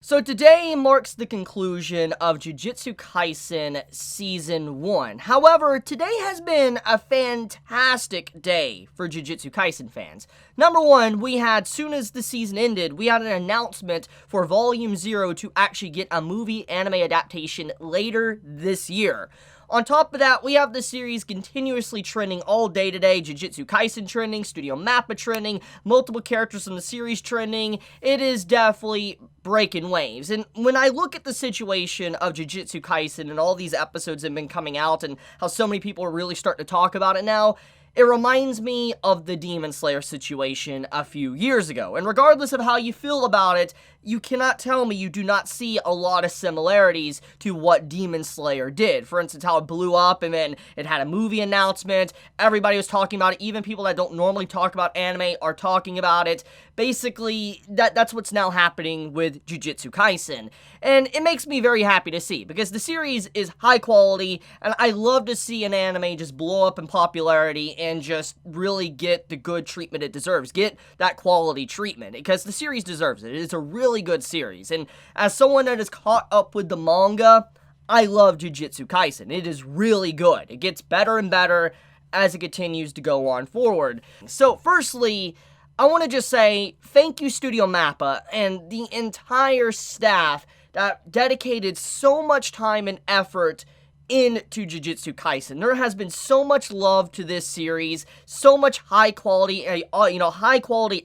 So today marks the conclusion of Jujutsu Kaisen Season 1. However, today has been a fantastic day for Jujutsu Kaisen fans. Number one, soon as the season ended, we had an announcement for Volume 0 to actually get a movie anime adaptation later this year. On top of that, we have the series continuously trending all day today. Jujutsu Kaisen trending, Studio Mappa trending, multiple characters from the series trending. It is definitely breaking waves. And when I look at the situation of Jujutsu Kaisen and all these episodes that have been coming out and how so many people are really starting to talk about it now, it reminds me of the Demon Slayer situation a few years ago. And regardless of how you feel about it, you cannot tell me you do not see a lot of similarities to what Demon Slayer did. For instance, how it blew up and then it had a movie announcement. Everybody was talking about it. Even people that don't normally talk about anime are talking about it. Basically, that's what's now happening with Jujutsu Kaisen. And it makes me very happy to see because the series is high quality and I love to see an anime just blow up in popularity and just really get the good treatment it deserves. Get that quality treatment because the series deserves it. It's a really good series. And as someone that is caught up with the manga, I love Jujutsu Kaisen. It is really good. It gets better and better as it continues to go on forward. So firstly, I want to just say thank you Studio Mappa and the entire staff that dedicated so much time and effort into Jujutsu Kaisen. There has been so much love to this series, so much high quality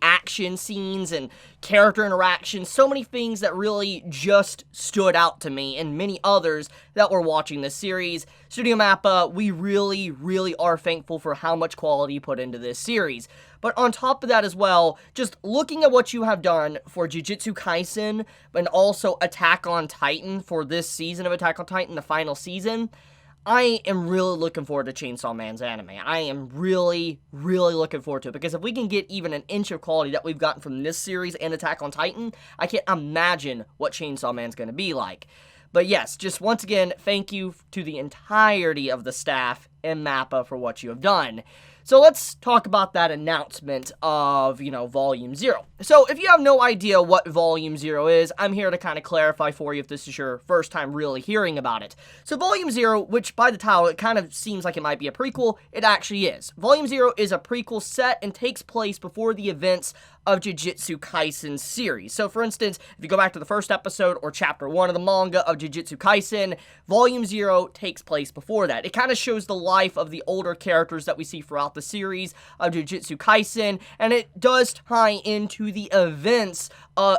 action scenes and character interactions, so many things that really just stood out to me and many others that were watching this series. Studio Mappa, we really, really are thankful for how much quality you put into this series. But on top of that as well, just looking at what you have done for Jujutsu Kaisen, and also Attack on Titan for this season of Attack on Titan, the final season, I am really looking forward to Chainsaw Man's anime. I am really, really looking forward to it, because if we can get even an inch of quality that we've gotten from this series and Attack on Titan, I can't imagine what Chainsaw Man's going to be like. But yes, just once again, thank you to the entirety of the staff and Mappa for what you have done. So let's talk about that announcement of, Volume 0. So if you have no idea what Volume 0 is, I'm here to kind of clarify for you if this is your first time really hearing about it. So Volume 0, which by the title, it kind of seems like it might be a prequel, it actually is. Volume 0 is a prequel set and takes place before the events of Jujutsu Kaisen series. So for instance, if you go back to the first episode or chapter 1 of the manga of Jujutsu Kaisen, Volume 0 takes place before that. It kind of shows the life of the older characters that we see throughout the series of Jujutsu Kaisen, and it does tie into the events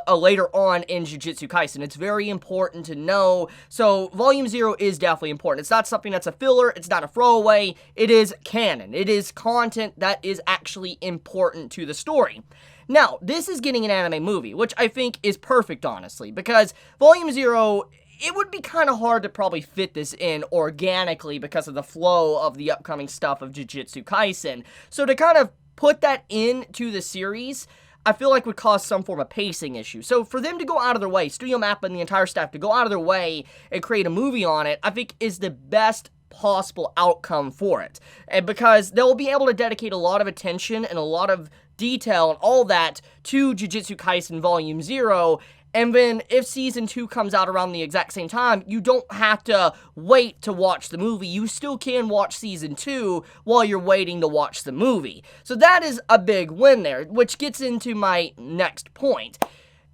later on in Jujutsu Kaisen. It's very important to know. So Volume 0 is definitely important. It's not something that's a filler, it's not a throwaway, it is canon. It is content that is actually important to the story. Now, this is getting an anime movie, which I think is perfect, honestly, because Volume 0, it would be kind of hard to probably fit this in organically because of the flow of the upcoming stuff of Jujutsu Kaisen. So to kind of put that into the series, I feel like would cause some form of pacing issue. So for them to go out of their way, Studio Mappa and the entire staff to go out of their way and create a movie on it, I think is the best possible outcome for it. And because they'll be able to dedicate a lot of attention and a lot of detail and all that to Jujutsu Kaisen Volume 0, and then if Season 2 comes out around the exact same time, you don't have to wait to watch the movie. You still can watch Season 2 while you're waiting to watch the movie. So that is a big win there, which gets into my next point.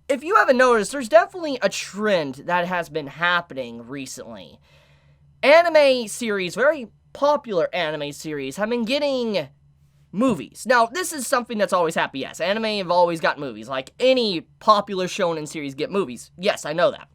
If you haven't noticed, there's definitely a trend that has been happening recently. Anime series, very popular anime series, have been getting movies. Now, this is something that's always happened. Yes, anime have always got movies. Like any popular shonen series get movies. Yes, I know that.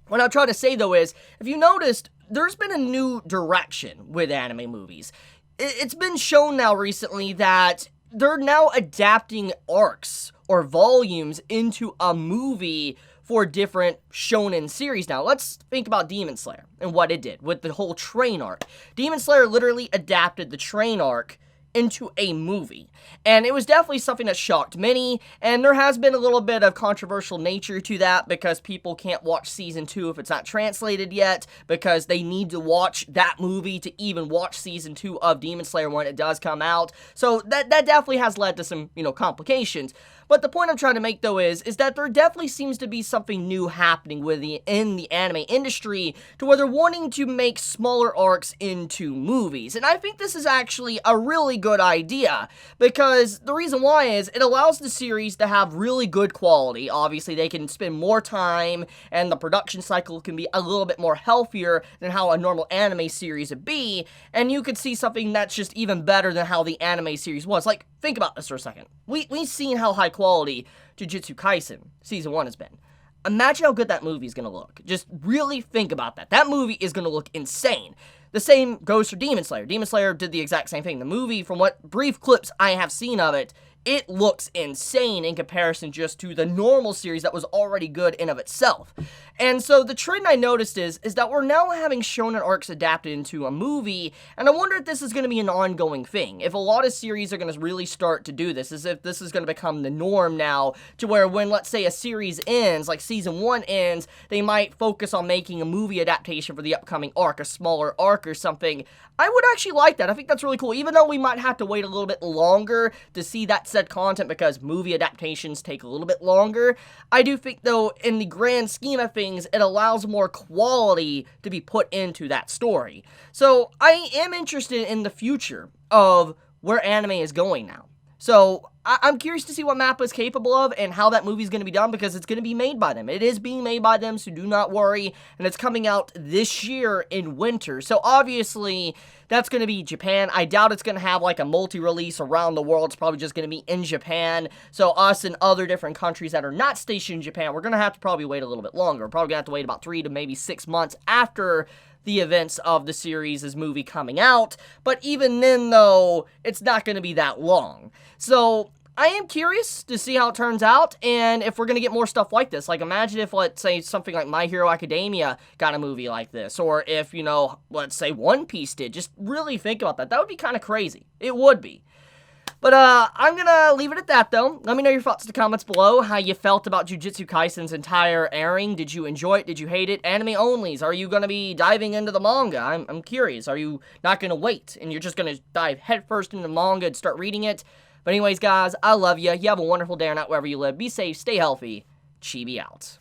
What I'm trying to say, though, is, if you noticed, there's been a new direction with anime movies. It's been shown now recently that they're now adapting arcs or volumes into a movie for different shonen series now. Let's think about Demon Slayer and what it did with the whole train arc. Demon Slayer literally adapted the train arc into a movie, and it was definitely something that shocked many, and there has been a little bit of controversial nature to that because people can't watch Season 2 if it's not translated yet, because they need to watch that movie to even watch Season 2 of Demon Slayer when it does come out. So that definitely has led to some, complications. But the point I'm trying to make, though, is that there definitely seems to be something new happening in the anime industry to where they're wanting to make smaller arcs into movies. And I think this is actually a really good idea, because the reason why is it allows the series to have really good quality. Obviously, they can spend more time, and the production cycle can be a little bit more healthier than how a normal anime series would be, and you could see something that's just even better than how the anime series was. Like, think about this for a second. We've seen how high quality Jujutsu Kaisen Season 1 has been. Imagine how good that movie is going to look. Just really think about that. That movie is going to look insane. The same goes for Demon Slayer. Demon Slayer did the exact same thing. The movie, from what brief clips I have seen of it, it looks insane in comparison just to the normal series that was already good in of itself. And so the trend I noticed is that we're now having shonen arcs adapted into a movie, and I wonder if this is going to be an ongoing thing. If a lot of series are going to really start to do this, as if this is going to become the norm now, to where when, let's say, a series ends, like Season 1 ends, they might focus on making a movie adaptation for the upcoming arc, a smaller arc or something. I would actually like that. I think that's really cool, even though we might have to wait a little bit longer to see that said content because movie adaptations take a little bit longer. I do think, though, in the grand scheme of things, it allows more quality to be put into that story. So I am interested in the future of where anime is going now. So I'm curious to see what MAPPA is capable of and how that movie is going to be done, because it's going to be made by them. It is being made by them, so do not worry. And it's coming out this year in winter. So obviously, that's going to be Japan. I doubt it's going to have like a multi-release around the world. It's probably just going to be in Japan. So us and other different countries that are not stationed in Japan, we're going to have to probably wait a little bit longer. We're probably going to have to wait about 3 to maybe 6 months after the events of the series' movie coming out. But even then, though, it's not going to be that long. So I am curious to see how it turns out, and if we're going to get more stuff like this. Like, imagine if, let's say, something like My Hero Academia got a movie like this, or if, you know, let's say One Piece did. Just really think about that. That would be kind of crazy. It would be. But, I'm gonna leave it at that, though. Let me know your thoughts in the comments below, how you felt about Jujutsu Kaisen's entire airing. Did you enjoy it? Did you hate it? Anime onlys. Are you gonna be diving into the manga? I'm curious. Are you not gonna wait, and you're just gonna dive headfirst into the manga and start reading it? But anyways, guys, I love you. You have a wonderful day or night wherever you live. Be safe, stay healthy. Chibi out.